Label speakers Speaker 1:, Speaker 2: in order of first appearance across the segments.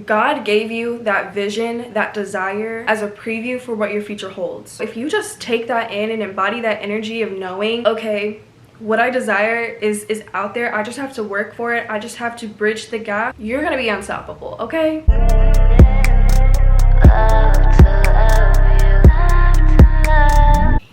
Speaker 1: God gave you that vision, that desire as a preview for what your future holds. If you just take that in and embody that energy of knowing, okay, what I desire is out there, I just have to work for it, I just have to bridge the gap, you're gonna be unstoppable, okay?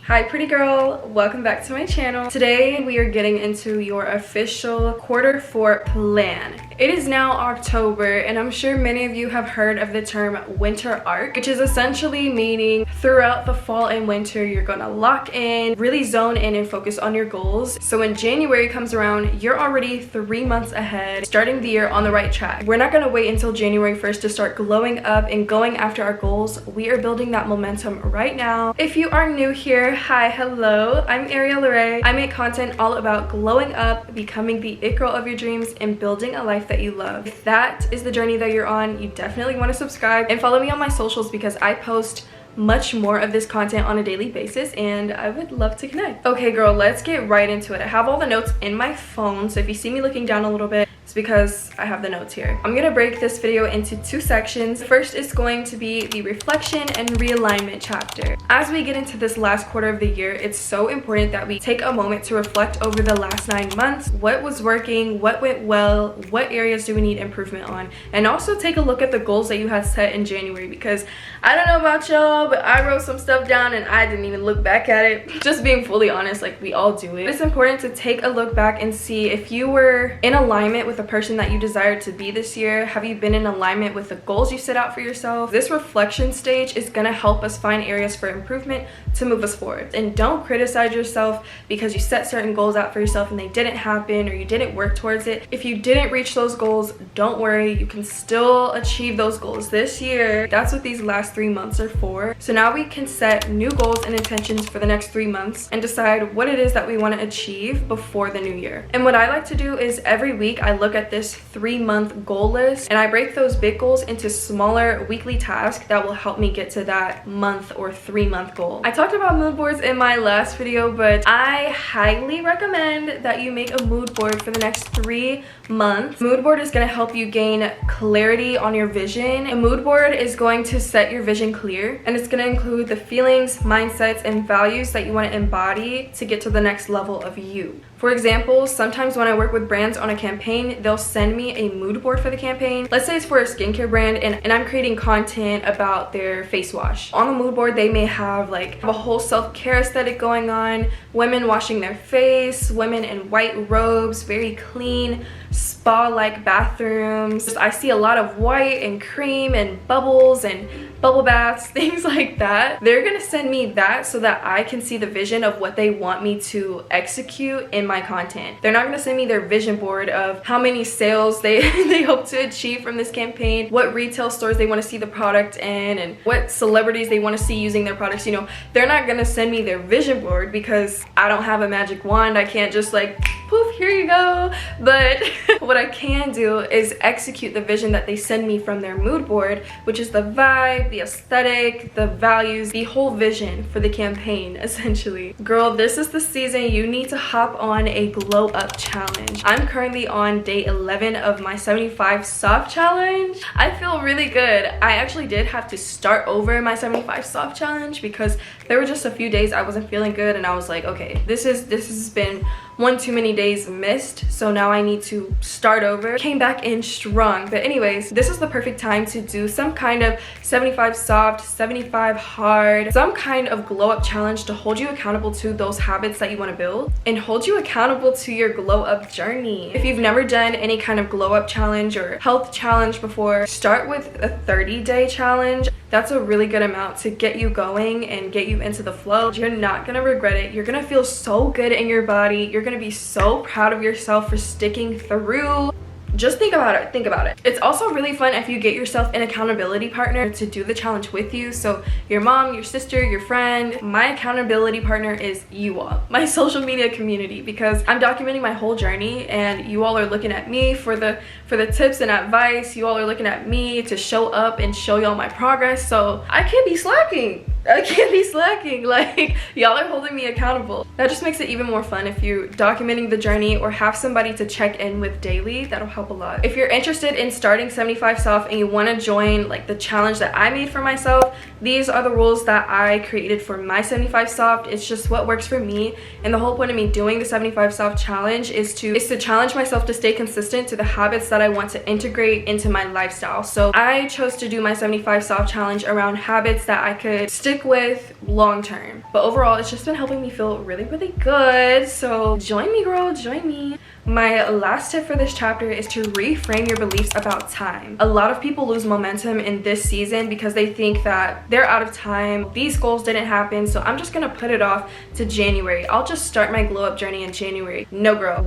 Speaker 1: Hi pretty girl, welcome back to my channel. Today we are getting into your official Q4 plan. It is now October and I'm sure many of you have heard of the term winter arc, which is essentially meaning throughout the fall and winter you're gonna lock in, really zone in and focus on your goals. So when January comes around, you're already 3 months ahead, starting the year on the right track. We're not gonna wait until January 1st to start glowing up and going after our goals. We are building that momentum right now. If you are new here, hi, hello, I'm Ariel Lorray. I make content all about glowing up, becoming the it girl of your dreams, and building a life that you love. If that is the journey that you're on, you definitely want to subscribe and follow me on my socials because I post much more of this content on a daily basis and I would love to connect. Okay girl, let's get right into it. I have all the notes in my phone, so if you see me looking down a little bit, it's because I have the notes here. I'm gonna break this video into 2 sections. First is going to be the reflection and realignment chapter. As we get into this last quarter of the year, it's so important that we take a moment to reflect over the last 9 months. What was working? What went well? What areas do we need improvement on? And also take a look at the goals that you had set in January, because I don't know about y'all, but I wrote some stuff down and I didn't even look back at it. Just being fully honest, like we all do it. It's important to take a look back and see if you were in alignment with the person that you desired to be this year. Have you been in alignment with the goals you set out for yourself? This reflection stage is gonna help us find areas for improvement to move us forward. And don't criticize yourself because you set certain goals out for yourself and they didn't happen or you didn't work towards it. If you didn't reach those goals, don't worry, you can still achieve those goals this year. That's what these last 3 months are for. So now we can set new goals and intentions for the next 3 months and decide what it is that we want to achieve before the new year. And what I like to do is every week I look at this 3-month goal list and I break those big goals into smaller weekly tasks that will help me get to that month or 3-month goal. I talked about mood boards in my last video, but I highly recommend that you make a mood board for the next 3 months. Mood board is going to help you gain clarity on your vision. A mood board is going to set your vision clear, and it's going to include the feelings, mindsets, and values that you want to embody to get to the next level of you. For example, sometimes when I work with brands on a campaign, they'll send me a mood board for the campaign. Let's say it's for a skincare brand and I'm creating content about their face wash. On the mood board, they may have like a whole self-care aesthetic going on, women washing their face, women in white robes, very clean, spa-like bathrooms. I see a lot of white and cream and bubbles and bubble baths, things like that. They're gonna send me that so that I can see the vision of what they want me to execute in my content. They're not gonna send me their vision board of how many sales they hope to achieve from this campaign, what retail stores they want to see the product in, and what celebrities they want to see using their products. You know, they're not gonna send me their vision board because I don't have a magic wand. I can't just like poof, here you go. But what I can do is execute the vision that they send me from their mood board, which is the vibe, the aesthetic, the values, the whole vision for the campaign, essentially. Girl, this is the season you need to hop on a glow up challenge. I'm currently on day 11 of my 75 soft challenge. I feel really good. I actually did have to start over my 75 soft challenge because there were just a few days I wasn't feeling good and I was like, okay, this has been one too many days missed, so now I need to start over. Came back in strong. But anyways, this is the perfect time to do some kind of 75 soft, 75 hard, some kind of glow up challenge to hold you accountable to those habits that you want to build and hold you accountable to your glow up journey. If you've never done any kind of glow up challenge or health challenge before, start with a 30-day challenge. That's a really good amount to get you going and get you into the flow. You're not gonna regret it. You're gonna feel so good in your body. You're gonna be so proud of yourself for sticking through. Just think about it. Think about it. It's also really fun if you get yourself an accountability partner to do the challenge with you. So your mom, your sister, your friend. My accountability partner is you all, my social media community, because I'm documenting my whole journey and you all are looking at me for the tips and advice. You all are looking at me to show up and show y'all my progress. So I can't be slacking. I can't be slacking. Like, y'all are holding me accountable. That just makes it even more fun if you're documenting the journey or have somebody to check in with daily. That'll help a lot. If you're interested in starting 75 soft and you want to join like the challenge that I made for myself, these are the rules that I created for my 75 soft. It's just what works for me, and the whole point of me doing the 75 soft challenge is to challenge myself to stay consistent to the habits that I want to integrate into my lifestyle. So I chose to do my 75 soft challenge around habits that I could stick with long term, but overall it's just been helping me feel really good. So join me, girl, join me. My last tip for this chapter is to reframe your beliefs about time. A lot of people lose momentum in this season because they think that they're out of time, these goals didn't happen, so I'm just gonna put it off to January. I'll just start my glow up journey in January. No, girl,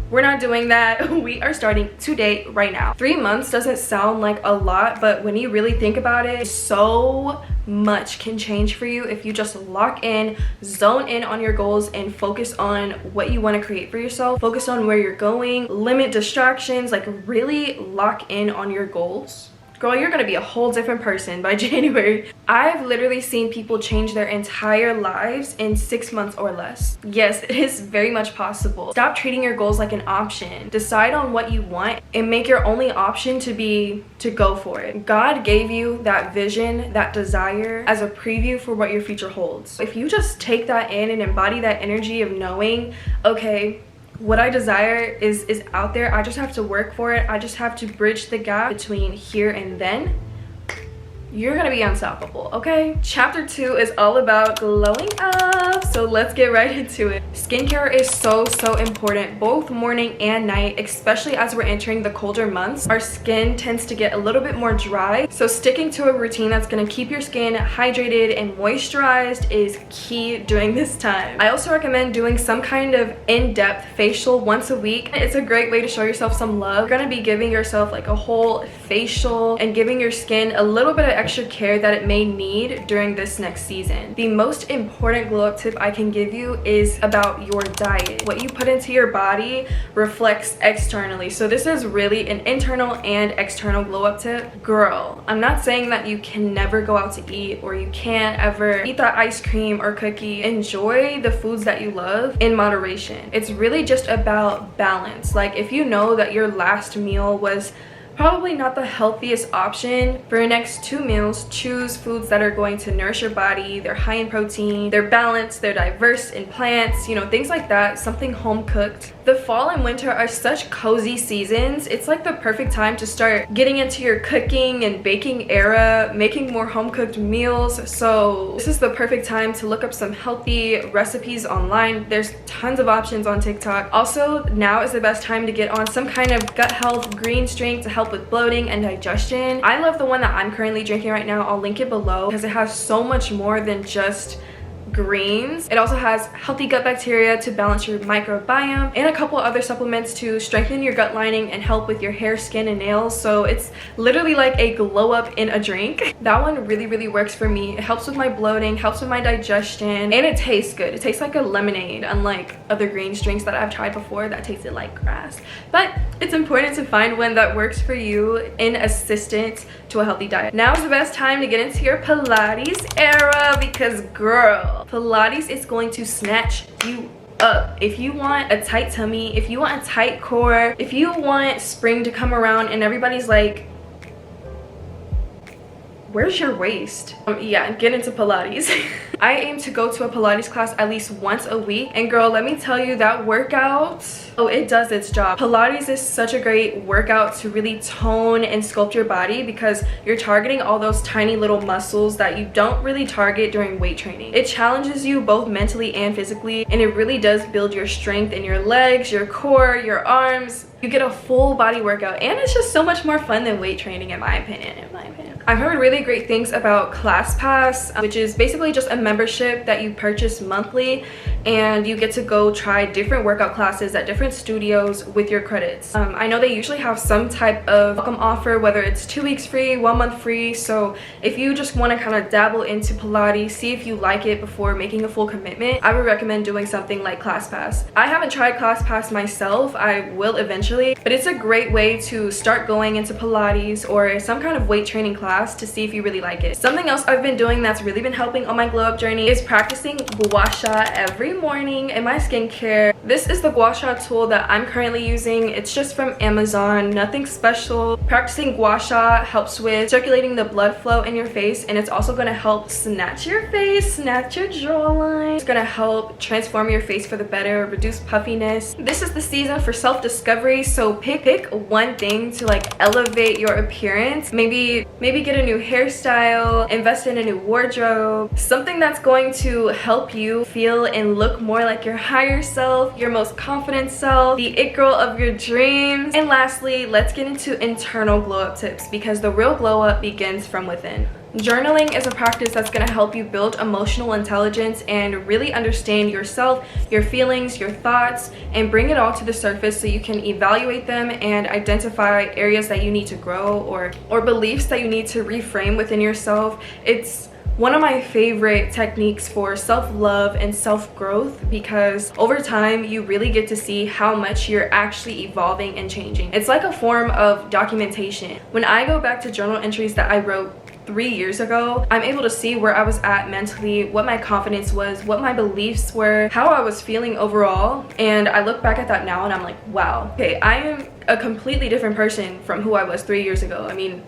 Speaker 1: we're not doing that. We are starting today, right now. 3 months doesn't sound like a lot, but when you really think about it, so much can change for you if you just lock in, zone in on your goals, and focus on what you want to create for yourself. Focus on where you're going, limit distractions, like really lock in on your goals. Girl, you're gonna be a whole different person by January. I've literally seen people change their entire lives in 6 months or less. Yes, it is very much possible. Stop treating your goals like an option. Decide on what you want and make your only option to go for it. God gave you that vision, that desire as a preview for what your future holds. If you just take that in and embody that energy of knowing, okay, what I desire is out there, I just have to work for it, I just have to bridge the gap between here and then, you're gonna be unstoppable, okay? Chapter 2 is all about glowing up, so let's get right into it. Skincare is so important, both morning and night, especially as we're entering the colder months. Our skin tends to get a little bit more dry, so sticking to a routine that's gonna keep your skin hydrated and moisturized is key during this time. I also recommend doing some kind of in-depth facial once a week. It's a great way to show yourself some love. You're gonna be giving yourself like a whole facial and giving your skin a little bit of extra care that it may need during this next season. The most important glow up tip I can give you is about your diet. What you put into your body reflects externally, so this is really an internal and external glow up tip. Girl, I'm not saying that you can never go out to eat or you can't ever eat that ice cream or cookie. Enjoy the foods that you love in moderation. It's really just about balance. Like, if you know that your last meal was probably not the healthiest option, for your next 2 meals, choose foods that are going to nourish your body. They're high in protein, they're balanced, they're diverse in plants, you know, things like that, something home cooked. The fall and winter are such cozy seasons. It's like the perfect time to start getting into your cooking and baking era, making more home cooked meals. So this is the perfect time to look up some healthy recipes online. There's tons of options on TikTok. Also, now is the best time to get on some kind of gut health greens drink to help with bloating and digestion. I love the one that I'm currently drinking right now. I'll link it below because it has so much more than just greens. It also has healthy gut bacteria to balance your microbiome and a couple other supplements to strengthen your gut lining and help with your hair, skin, and nails. So it's literally like a glow up in a drink. That one really works for me. It helps with my bloating, helps with my digestion, and it tastes good. It tastes like a lemonade, unlike other greens drinks that I've tried before that tasted like grass. But it's important to find one that works for you in assistance to a healthy diet. Now is the best time to get into your Pilates era because, girl, Pilates is going to snatch you up. If you want a tight tummy, if you want a tight core, if you want spring to come around and everybody's like, where's your waist? Yeah, get into Pilates. I aim to go to a Pilates class at least once a week, and girl, let me tell you, that workout, oh, it does its job. Pilates is such a great workout to really tone and sculpt your body because you're targeting all those tiny little muscles that you don't really target during weight training. It challenges you both mentally and physically, and it really does build your strength in your legs, your core, your arms. You get a full body workout, and it's just so much more fun than weight training, in my opinion. I've heard really great things about ClassPass, which is basically just a membership that you purchase monthly, and you get to go try different workout classes at different studios with your credits. I know they usually have some type of welcome offer, whether it's 2 weeks free, 1 month free. So if you just want to kind of dabble into Pilates, see if you like it before making a full commitment, I would recommend doing something like ClassPass. I haven't tried ClassPass myself. I will eventually, but it's a great way to start going into Pilates or some kind of weight training class to see if you really like it. Something else I've been doing that's really been helping on my glow up journey is practicing gua sha every morning in my skincare. This is the gua sha tool that I'm currently using. It's just from Amazon, nothing special. Practicing gua sha helps with circulating the blood flow in your face, and it's also going to help snatch your face, snatch your jawline. It's going to help transform your face for the better, reduce puffiness. This is the season for self-discovery, so pick one thing to like elevate your appearance. Maybe get a new hairstyle, invest in a new wardrobe, something that's going to help you feel and look more like your higher self, your most confident self, the it girl of your dreams. And lastly, let's get into internal glow up tips, because the real glow up begins from within. Journaling is a practice that's going to help you build emotional intelligence and really understand yourself, your feelings, your thoughts, and bring it all to the surface so you can evaluate them and identify areas that you need to grow or beliefs that you need to reframe within yourself. It's one of my favorite techniques for self-love and self-growth, because over time you really get to see how much you're actually evolving and changing. It's like a form of documentation. When I go back to journal entries that I wrote 3 years ago, I'm able to see where I was at mentally, what my confidence was, what my beliefs were, how I was feeling overall. And I look back at that now and I'm like, wow, okay, I am a completely different person from who I was 3 years ago. I mean,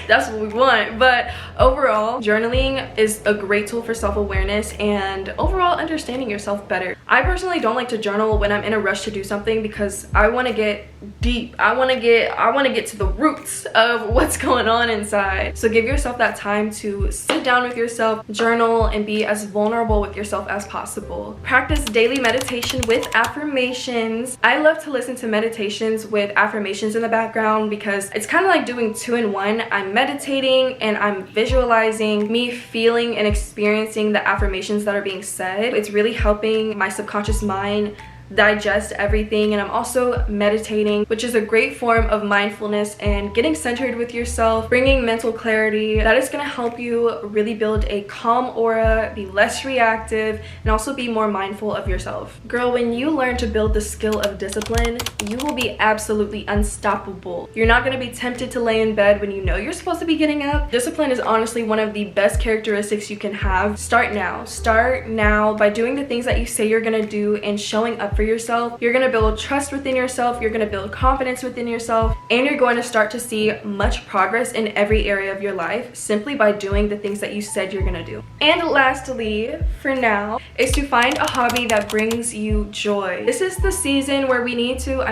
Speaker 1: that's what we want. But overall, journaling is a great tool for self-awareness and overall understanding yourself better. I personally don't like to journal when I'm in a rush to do something, because I want to get deep. I want to get to the roots of what's going on inside. So give yourself that time to sit down with yourself, journal, and be as vulnerable with yourself as possible. Practice daily meditation with affirmations. I love to listen to meditations with affirmations in the background, because it's kind of like doing 2 in 1. I'm meditating and I'm visualizing me feeling and experiencing the affirmations that are being said. It's really helping my subconscious mind digest everything, and I'm also meditating, which is a great form of mindfulness and getting centered with yourself, bringing mental clarity. That is going to help you really build a calm aura, be less reactive, and also be more mindful of yourself. Girl, when you learn to build the skill of discipline, you will be absolutely unstoppable. You're not going to be tempted to lay in bed when you know you're supposed to be getting up. Discipline is honestly one of the best characteristics you can have. Start now by doing the things that you say you're going to do and showing up for yourself. You're going to build trust within yourself, you're going to build confidence within yourself, and you're going to start to see much progress in every area of your life simply by doing the things that you said you're going to do. And lastly, for now, is to find a hobby that brings you joy. This is the season where we need to,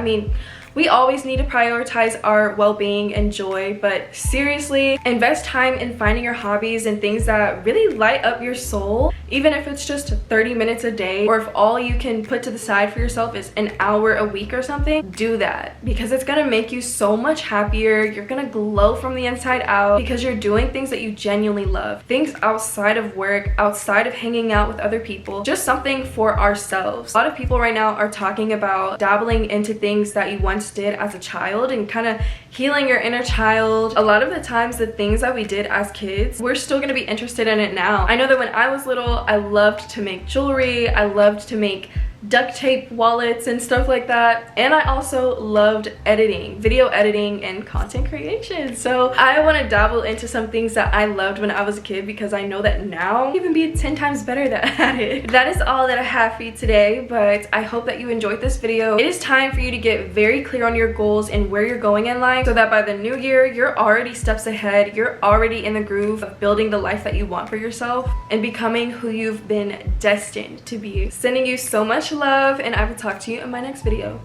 Speaker 1: we always need to prioritize our well-being and joy, but seriously, invest time in finding your hobbies and things that really light up your soul. Even if it's just 30 minutes a day, or if all you can put to the side for yourself is an hour a week or something, do that, because it's gonna make you so much happier. You're gonna glow from the inside out because you're doing things that you genuinely love. Things outside of work, outside of hanging out with other people, just something for ourselves. A lot of people right now are talking about dabbling into things that you once did as a child and kind of healing your inner child. A lot of the times, the things that we did as kids, we're still gonna be interested in it now. I know that when I was little, I loved to make jewelry, I loved to make duct tape wallets and stuff like that, and I also loved editing, video editing, and content creation. So I want to dabble into some things that I loved when I was a kid, because I know that now I'll even be 10 times better at it. That is all that I have for you today, but I hope that you enjoyed this video. It is time for you to get very clear on your goals and where you're going in life, so that by the new year you're already steps ahead, you're already in the groove of building the life that you want for yourself and becoming who you've been destined to be. Sending you so much love, and I will talk to you in my next video.